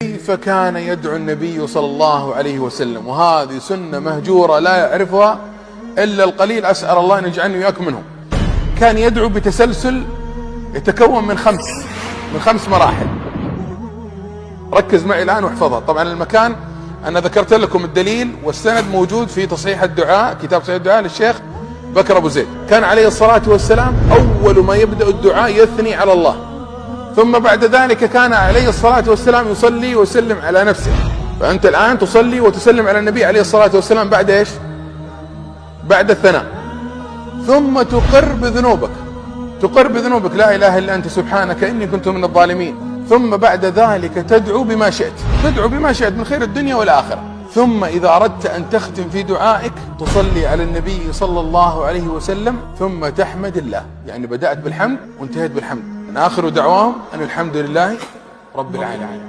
كيف كان يدعو النبي صلى الله عليه وسلم؟ وهذه سنة مهجورة لا يعرفها إلا القليل، أسأل الله أن يجعلني وإياكم منهم. كان يدعو بتسلسل يتكون من خمس مراحل. ركز معي الآن واحفظها. طبعا المكان أنا ذكرت لكم الدليل والسند موجود في تصحيح الدعاء، كتاب تصحيح الدعاء للشيخ بكر أبو زيد. كان عليه الصلاة والسلام أول ما يبدأ الدعاء يثني على الله، ثم بعد ذلك كان عليه الصلاة والسلام يصلي ويسلم على نفسه. فأنت الآن تصلي وتسلم على النبي عليه الصلاة والسلام بعد إيش؟ بعد الثناء. ثم تقر بذنوبك، لا إله إلا أنت سبحانك إني كنت من الظالمين. ثم بعد ذلك تدعو بما شئت من خير الدنيا والآخرة. ثم إذا أردت أن تختم في دعائك تصلي على النبي صلى الله عليه وسلم، ثم تحمد الله. يعني بدأت بالحمد وانتهيت بالحمد. آخر دعواهم أن الحمد لله رب العالمين.